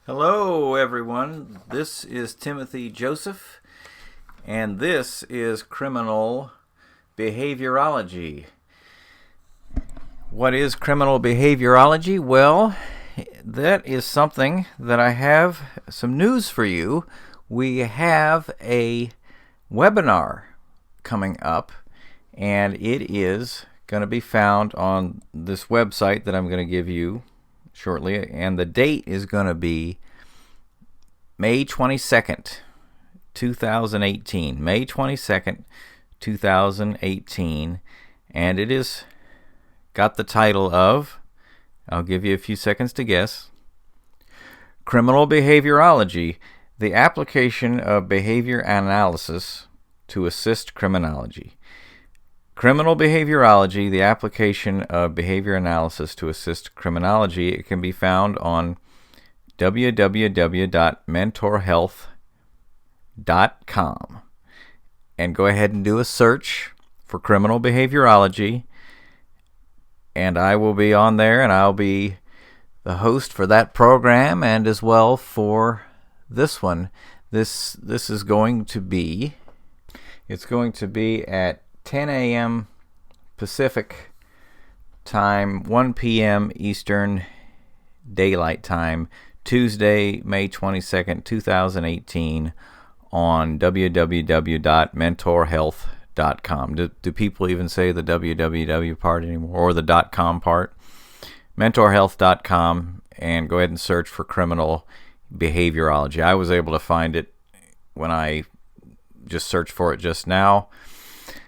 Hello, everyone. This is Timothy Joseph, and this is Criminal Behaviorology. What is criminal behaviorology? Well, that is something that I have some news for you. We have a webinar coming up, and it is going to be found on this website that I'm going to give you shortly, and the date is going to be May 22nd, 2018. May 22nd, 2018, and it is got the title of, I'll give you a few seconds to guess, Criminal Behaviorology, the application of behavior analysis to assist criminology. Criminal Behaviorology, the application of behavior analysis to assist criminology. It can be found on www.mentorhealth.com. And go ahead and do a search for Criminal Behaviorology. And I will be on there, and I'll be the host for that program and as well for this one. This is going to be, it's going to be at 10 a.m. Pacific time, 1 p.m. Eastern Daylight Time, Tuesday, May 22nd, 2018, on www.mentorhealth.com. Do people even say the www part anymore, or the .com part? Mentorhealth.com, and go ahead and search for Criminal Behaviorology. I was able to find it when I just searched for it just now.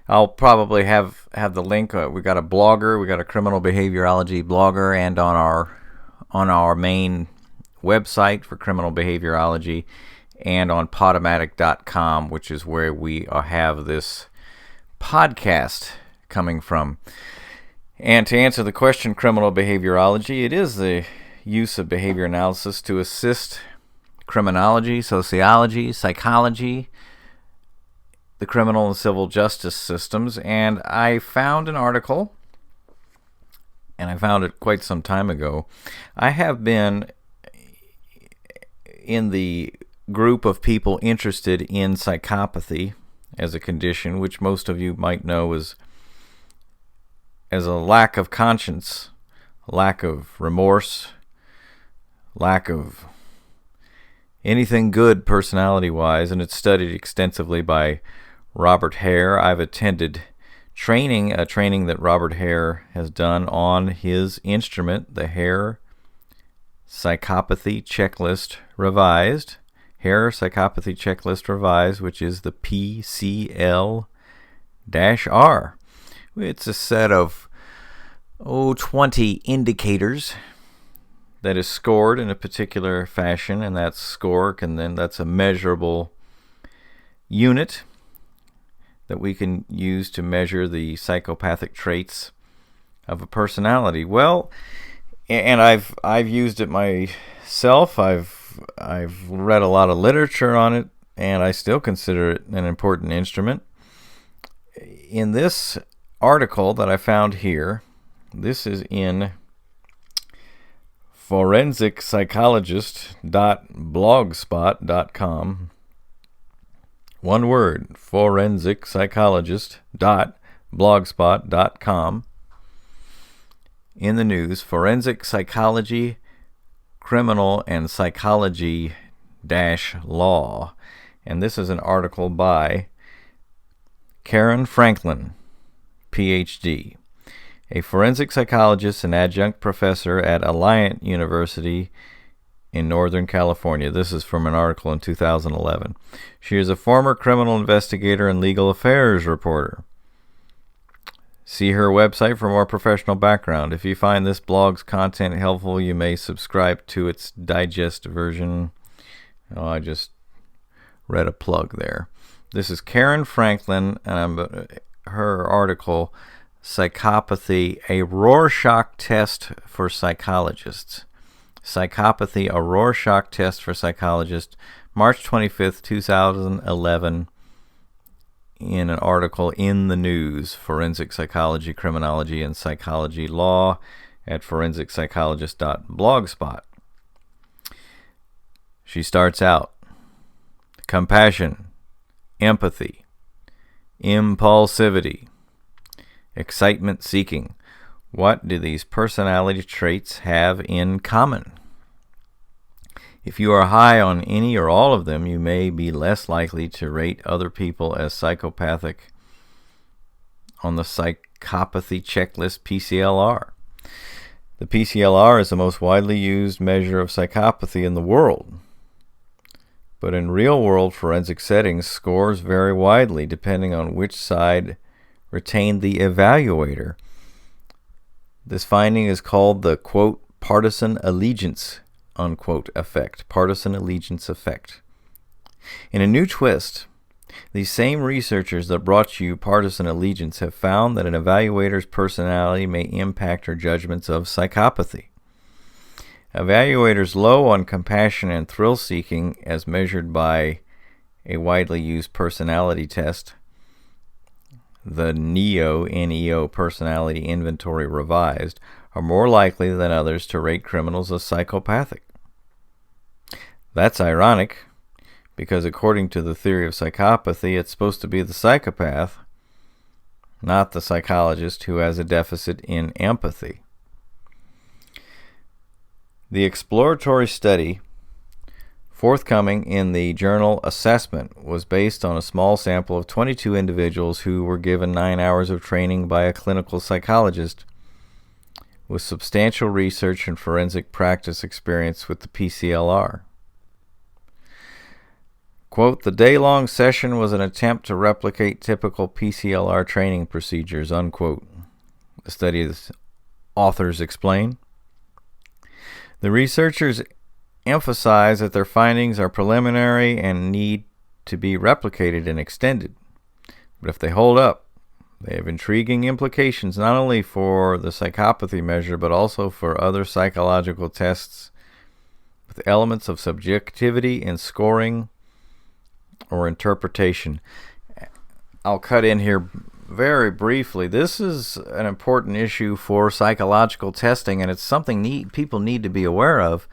I'll probably have the link. We got a blogger, we got a criminal behaviorology blogger, and on our main website for criminal behaviorology, and on Podomatic.com, which is where we have this podcast coming from. And to answer the question, criminal behaviorology, it is the use of behavior analysis to assist criminology, sociology, psychology, the criminal and civil justice systems. And I found an article, and I found it quite some time ago. I have been in the group of people interested in psychopathy as a condition, which most of you might know as a lack of conscience, lack of remorse, lack of anything good personality-wise, and it's studied extensively by Robert Hare. I've attended a training that Robert Hare has done on his instrument, the Hare Psychopathy Checklist-Revised. Hare Psychopathy Checklist-Revised, which is the PCL-R. It's a set of 20 indicators that is scored in a particular fashion, and that score that's a measurable unit that we can use to measure the psychopathic traits of a personality. Well, and I've used it myself. I've read a lot of literature on it, and I still consider it an important instrument. In this article that I found here, this is in forensic-psychologist.blogspot.com. One word, forensic-psychologist.blogspot.com. In the news, forensic psychology, criminal and psychology-law. And this is an article by Karen Franklin, PhD, a forensic psychologist and adjunct professor at Alliant University in Northern California. This is from an article in 2011. She is a former criminal investigator and legal affairs reporter. See her website for more professional background. If you find this blog's content helpful, you may subscribe to its digest version. Oh, I just read a plug there. This is Karen Franklin, and her article, Psychopathy, a Rorschach Test for Psychologists. Psychopathy, a Rorschach Test for Psychologists, March 25th, 2011, in an article in the news, Forensic Psychology, Criminology, and Psychology Law at forensic-psychologist.blogspot. She starts out: compassion, empathy, impulsivity, excitement seeking. What do these personality traits have in common? If you are high on any or all of them, you may be less likely to rate other people as psychopathic on the Psychopathy Checklist PCL-R. The PCL-R is the most widely used measure of psychopathy in the world. But in real-world forensic settings, scores vary widely depending on which side retained the evaluator. This finding is called the, quote, partisan allegiance, unquote, effect. Partisan allegiance effect. In a new twist, these same researchers that brought you partisan allegiance have found that an evaluator's personality may impact her judgments of psychopathy. Evaluators low on compassion and thrill-seeking, as measured by a widely used personality test, the NEO Personality Inventory Revised, are more likely than others to rate criminals as psychopathic. That's ironic, because according to the theory of psychopathy, it's supposed to be the psychopath, not the psychologist who has a deficit in empathy. The exploratory study forthcoming in the journal Assessment was based on a small sample of 22 individuals who were given 9 hours of training by a clinical psychologist with substantial research and forensic practice experience with the PCL-R. Quote, the day-long session was an attempt to replicate typical PCL-R training procedures, unquote, the study's authors explain. The researchers emphasize that their findings are preliminary and need to be replicated and extended. But if they hold up, they have intriguing implications not only for the psychopathy measure, but also for other psychological tests with elements of subjectivity in scoring or interpretation. I'll cut in here very briefly. This is an important issue for psychological testing, and it's something people need to be aware of.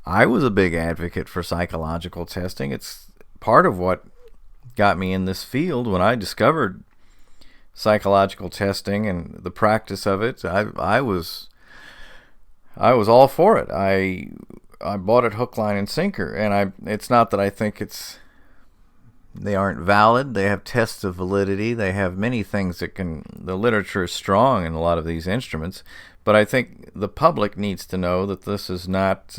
I was a big advocate for psychological testing. It's part of what got me in this field. When I discovered psychological testing and the practice of it, I was all for it. I bought it hook, line, and sinker. And it's not that I think they aren't valid. They have tests of validity. They have many things the literature is strong in a lot of these instruments. But I think the public needs to know that this is not,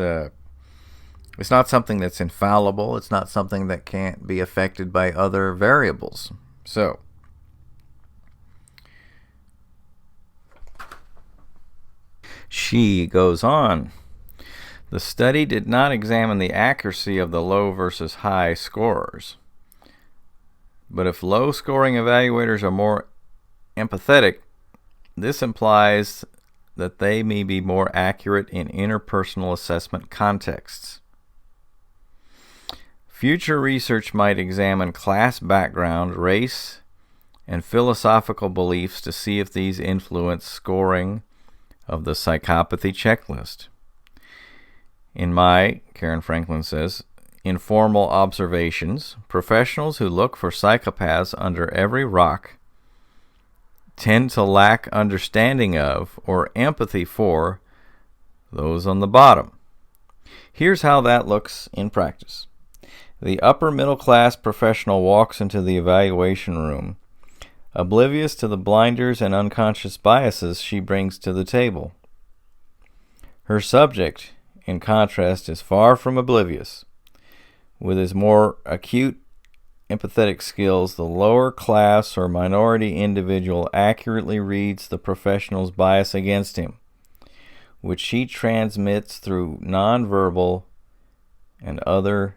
it's not something that's infallible. It's not something that can't be affected by other variables. So, she goes on. The study did not examine the accuracy of the low versus high scorers. But if low-scoring evaluators are more empathetic, this implies that they may be more accurate in interpersonal assessment contexts. Future research might examine class background, race, and philosophical beliefs to see if these influence scoring of the psychopathy checklist. In my, Karen Franklin says, informal observations, professionals who look for psychopaths under every rock tend to lack understanding of or empathy for those on the bottom. Here's how that looks in practice. The upper middle class professional walks into the evaluation room, oblivious to the blinders and unconscious biases she brings to the table. Her subject, in contrast, is far from oblivious. With his more acute empathetic skills, the lower class or minority individual accurately reads the professional's bias against him, which she transmits through nonverbal and other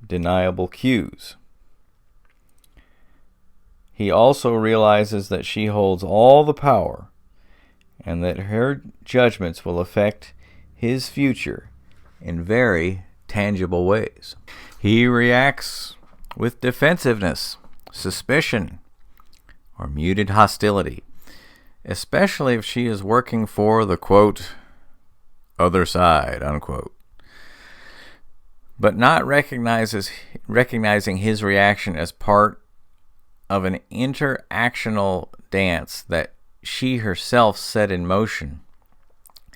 deniable cues. He also realizes that she holds all the power and that her judgments will affect his future in very tangible ways. He reacts with defensiveness, suspicion, or muted hostility, especially if she is working for the, quote, other side, unquote. but not recognizing his reaction as part of an interactional dance that she herself set in motion.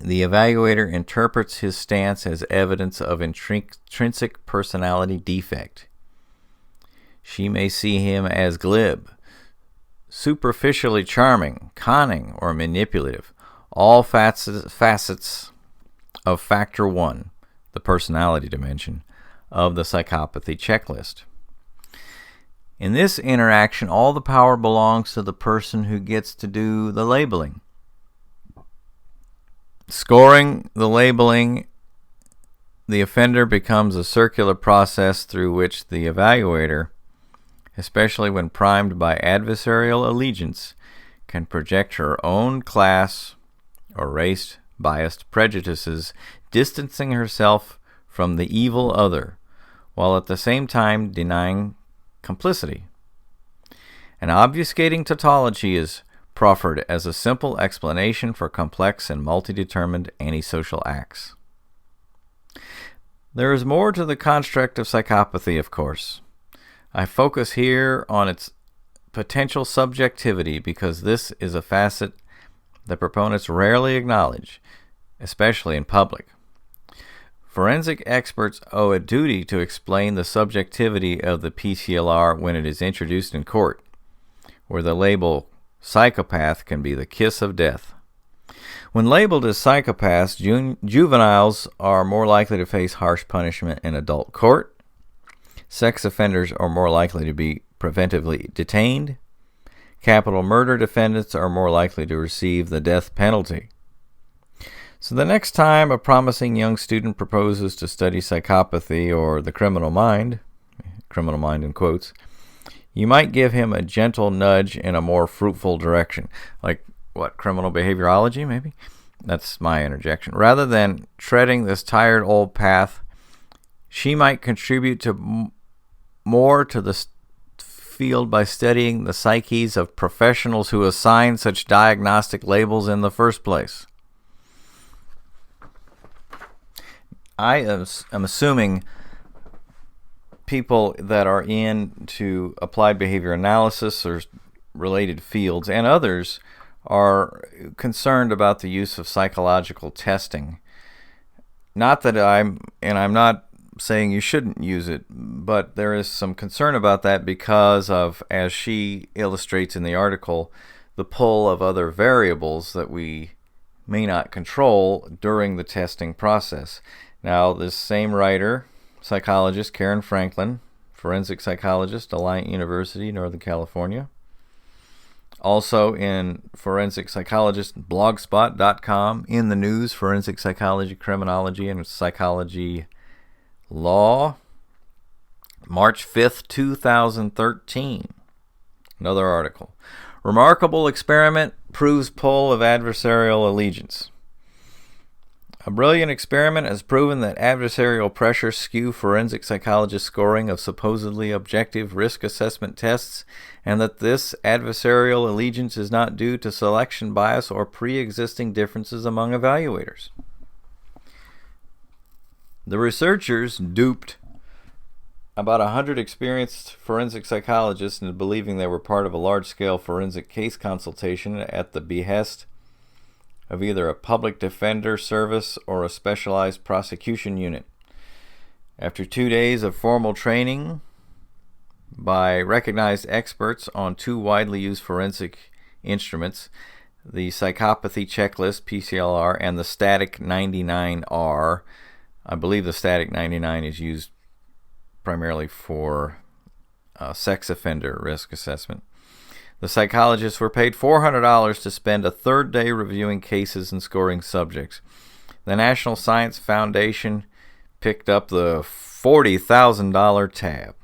The evaluator interprets his stance as evidence of intrinsic personality defect. She may see him as glib, superficially charming, conning, or manipulative, all facets of Factor 1, the personality dimension, of the psychopathy checklist. In this interaction, all the power belongs to the person who gets to do the labeling. Scoring the labeling, the offender becomes a circular process through which the evaluator, especially when primed by adversarial allegiance, can project her own class or race-biased prejudices, distancing herself from the evil other, while at the same time denying complicity. An obfuscating tautology is proffered as a simple explanation for complex and multi-determined antisocial acts. There is more to the construct of psychopathy, of course. I focus here on its potential subjectivity because this is a facet that proponents rarely acknowledge, especially in public. Forensic experts owe a duty to explain the subjectivity of the PCL-R when it is introduced in court, where the label psychopath can be the kiss of death. When labeled as psychopaths, juveniles are more likely to face harsh punishment in adult court. Sex offenders are more likely to be preventively detained. Capital murder defendants are more likely to receive the death penalty. So the next time a promising young student proposes to study psychopathy or the criminal mind in quotes, you might give him a gentle nudge in a more fruitful direction. Like, what, criminal behaviorology, maybe? That's my interjection. Rather than treading this tired old path, she might contribute to more to the field by studying the psyches of professionals who assign such diagnostic labels in the first place. I am assuming people that are into applied behavior analysis or related fields and others are concerned about the use of psychological testing. Not that I'm not saying you shouldn't use it, but there is some concern about that because of, as she illustrates in the article, the pull of other variables that we may not control during the testing process. Now, this same writer, psychologist Karen Franklin, forensic psychologist, Alliant University, Northern California. Also in Forensic Psychologist, blogspot.com, in the news, Forensic Psychology, Criminology, and Psychology Law, March 5th, 2013. Another article. Remarkable experiment proves pull of adversarial allegiance. A brilliant experiment has proven that adversarial pressures skew forensic psychologists' scoring of supposedly objective risk assessment tests, and that this adversarial allegiance is not due to selection bias or pre-existing differences among evaluators. The researchers duped about 100 experienced forensic psychologists into believing they were part of a large-scale forensic case consultation at the behest of either a public defender service or a specialized prosecution unit. After 2 days of formal training by recognized experts on two widely used forensic instruments, the Psychopathy Checklist, PCL-R, and the Static 99R, I believe the Static 99 is used primarily for sex offender risk assessment. The psychologists were paid $400 to spend a third day reviewing cases and scoring subjects. The National Science Foundation picked up the $40,000 tab.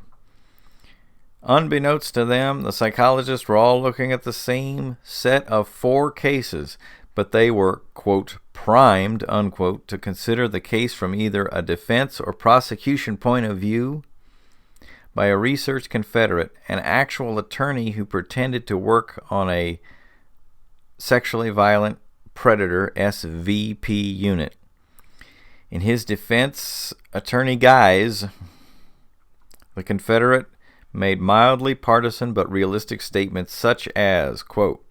Unbeknownst to them, the psychologists were all looking at the same set of 4 cases, but they were, quote, primed, unquote, to consider the case from either a defense or prosecution point of view by a research confederate, an actual attorney who pretended to work on a sexually violent predator SVP unit. In his defense, Attorney Guise, the Confederate, made mildly partisan but realistic statements such as, quote,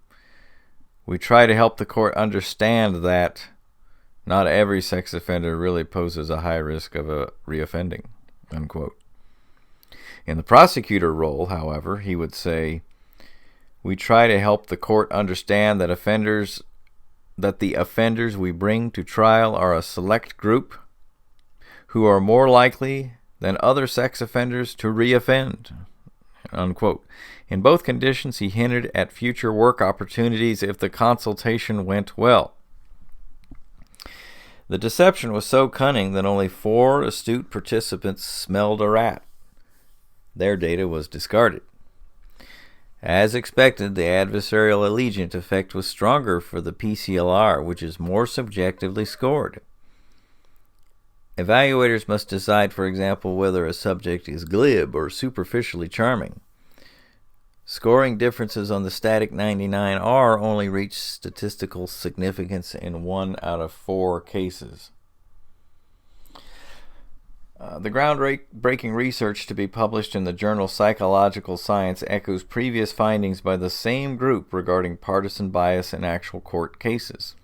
"We try to help the court understand that not every sex offender really poses a high risk of reoffending," unquote. In the prosecutor role, however, he would say, "We try to help the court understand that the offenders we bring to trial are a select group who are more likely than other sex offenders to reoffend," unquote. In both conditions, he hinted at future work opportunities if the consultation went well. The deception was so cunning that only 4 astute participants smelled a rat. Their data was discarded. As expected, the adversarial allegiance effect was stronger for the PCL-R, which is more subjectively scored. Evaluators must decide, for example, whether a subject is glib or superficially charming. Scoring differences on the static 99R only reach statistical significance in 1 out of 4 cases. The groundbreaking research to be published in the journal Psychological Science echoes previous findings by the same group regarding partisan bias in actual court cases.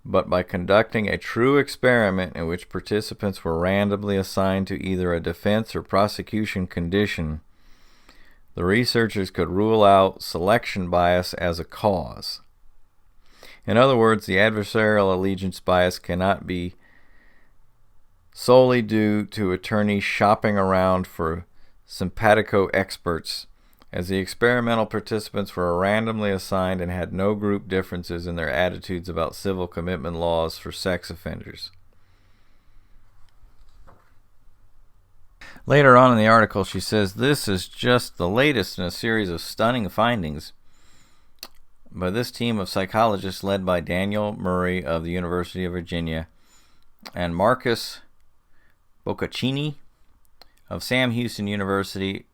But by conducting a true experiment in which participants were randomly assigned to either a defense or prosecution condition, the researchers could rule out selection bias as a cause. In other words, the adversarial allegiance bias cannot be solely due to attorneys shopping around for simpatico experts, as the experimental participants were randomly assigned and had no group differences in their attitudes about civil commitment laws for sex offenders. Later on in the article, she says, "This is just the latest in a series of stunning findings by this team of psychologists led by Daniel Murray of the University of Virginia and Marcus Boccaccini of Sam Houston University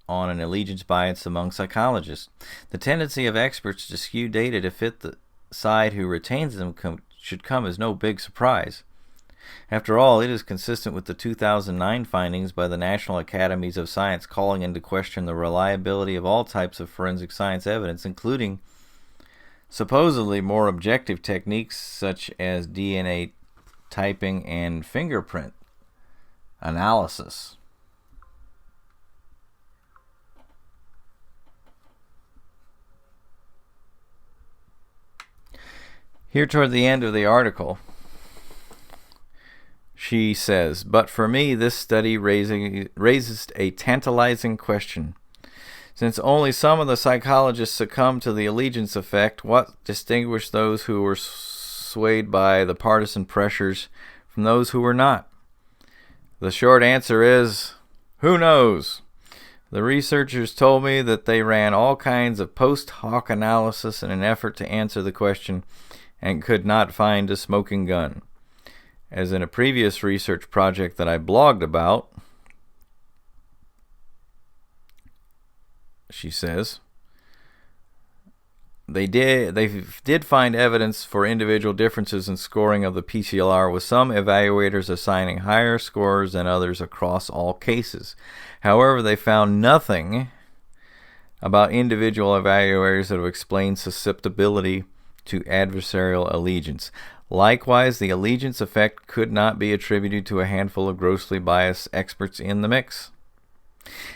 on an allegiance bias among psychologists. The tendency of experts to skew data to fit the side who retains them should come as no big surprise. After all, it is consistent with the 2009 findings by the National Academies of Science calling into question the reliability of all types of forensic science evidence, including supposedly more objective techniques such as DNA typing and fingerprint analysis." Here toward the end of the article, she says, "But for me, this study raises a tantalizing question. Since only some of the psychologists succumbed to the allegiance effect, what distinguished those who were swayed by the partisan pressures from those who were not? The short answer is, who knows? The researchers told me that they ran all kinds of post hoc analysis in an effort to answer the question and could not find a smoking gun. As in a previous research project that I blogged about," she says, They did find evidence for individual differences in scoring of the PCL-R, with some evaluators assigning higher scores than others across all cases. However, they found nothing about individual evaluators that have explained susceptibility to adversarial allegiance. Likewise, the allegiance effect could not be attributed to a handful of grossly biased experts in the mix.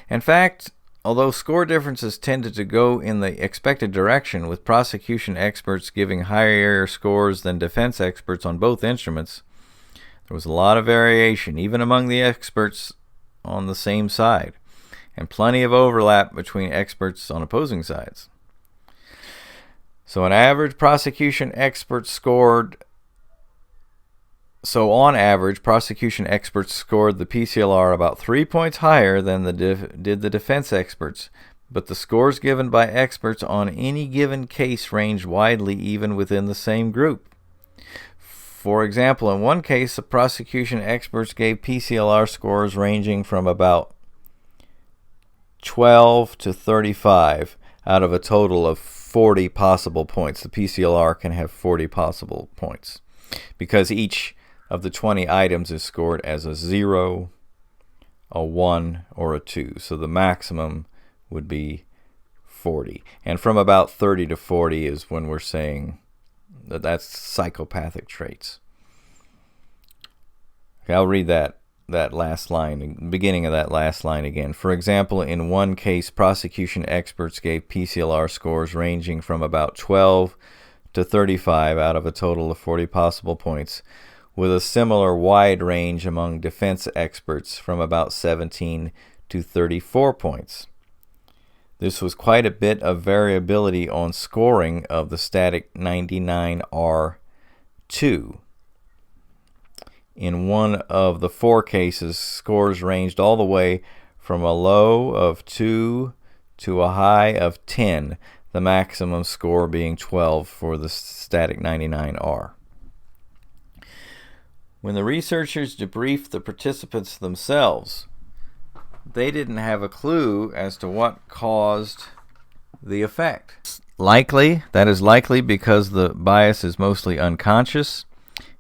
In fact, although score differences tended to go in the expected direction, with prosecution experts giving higher scores than defense experts on both instruments, there was a lot of variation, even among the experts on the same side, and plenty of overlap between experts on opposing sides. So on average, prosecution experts scored the PCL-R about 3 points higher than did the defense experts, but the scores given by experts on any given case ranged widely even within the same group. For example, in one case, the prosecution experts gave PCL-R scores ranging from about 12 to 35 out of a total of 40 possible points. The PCL-R can have 40 possible points because each of the 20 items is scored as a 0, a 1, or a 2. So the maximum would be 40. And from about 30 to 40 is when we're saying that that's psychopathic traits. Okay, I'll read that last line, beginning of that last line again. For example, in one case, prosecution experts gave PCL-R scores ranging from about 12 to 35 out of a total of 40 possible points, with a similar wide range among defense experts from about 17 to 34 points. This was quite a bit of variability on scoring of the static 99R2. In one of the 4 cases, scores ranged all the way from a low of 2 to a high of 10, the maximum score being 12 for the static 99R. When the researchers debriefed the participants themselves, they didn't have a clue as to what caused the effect. That is likely because the bias is mostly unconscious,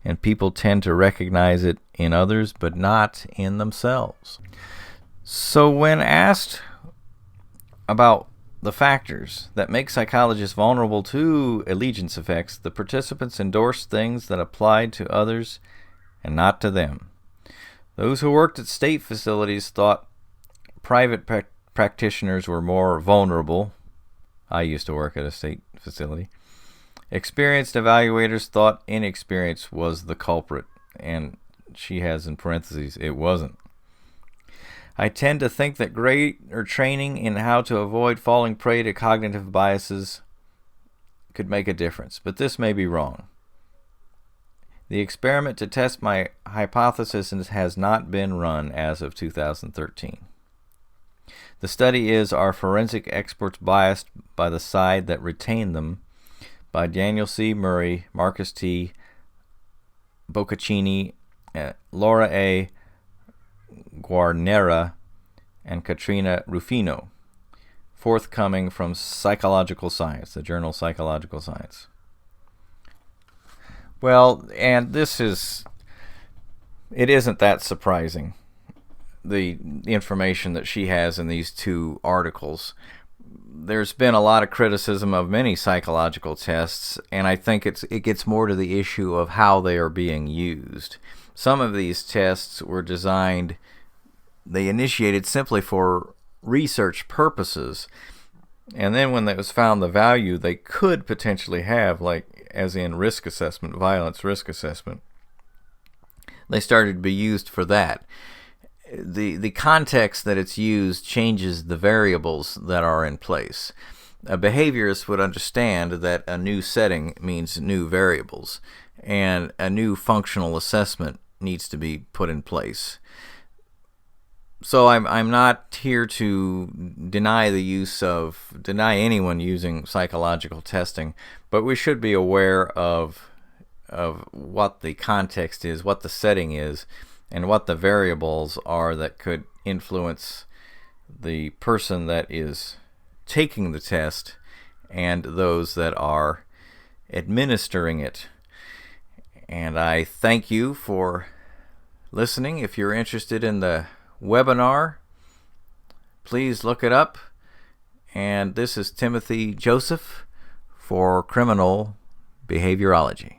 and people tend to recognize it in others but not in themselves. So when asked about the factors that make psychologists vulnerable to allegiance effects, the participants endorsed things that applied to others and not to them. Those who worked at state facilities thought private practitioners were more vulnerable. I used to work at a state facility. Experienced evaluators thought inexperience was the culprit, and she has in parentheses, it wasn't. I tend to think that greater training in how to avoid falling prey to cognitive biases could make a difference, but this may be wrong. The experiment to test my hypothesis has not been run as of 2013. The study is Are Forensic Experts Biased by the Side That Retained Them? By Daniel C. Murray, Marcus T. Boccaccini, Laura A. Guarnera, and Katrina Rufino. Forthcoming from Psychological Science, the journal Psychological Science. Well, and it isn't that surprising, the information that she has in these 2 articles. There's been a lot of criticism of many psychological tests, and I think it gets more to the issue of how they are being used. Some of these tests were they initiated simply for research purposes, and then when it was found the value they could potentially have, like as in risk assessment, violence risk assessment, they started to be used for that. The context that it's used changes the variables that are in place. A behaviorist would understand that a new setting means new variables, and a new functional assessment needs to be put in place. So I'm not here to deny anyone using psychological testing, but we should be aware of what the context is, what the setting is, and what the variables are that could influence the person that is taking the test and those that are administering it. And I thank you for listening. If you're interested in the webinar, please look it up. And this is Timothy Joseph for Criminal Behaviorology.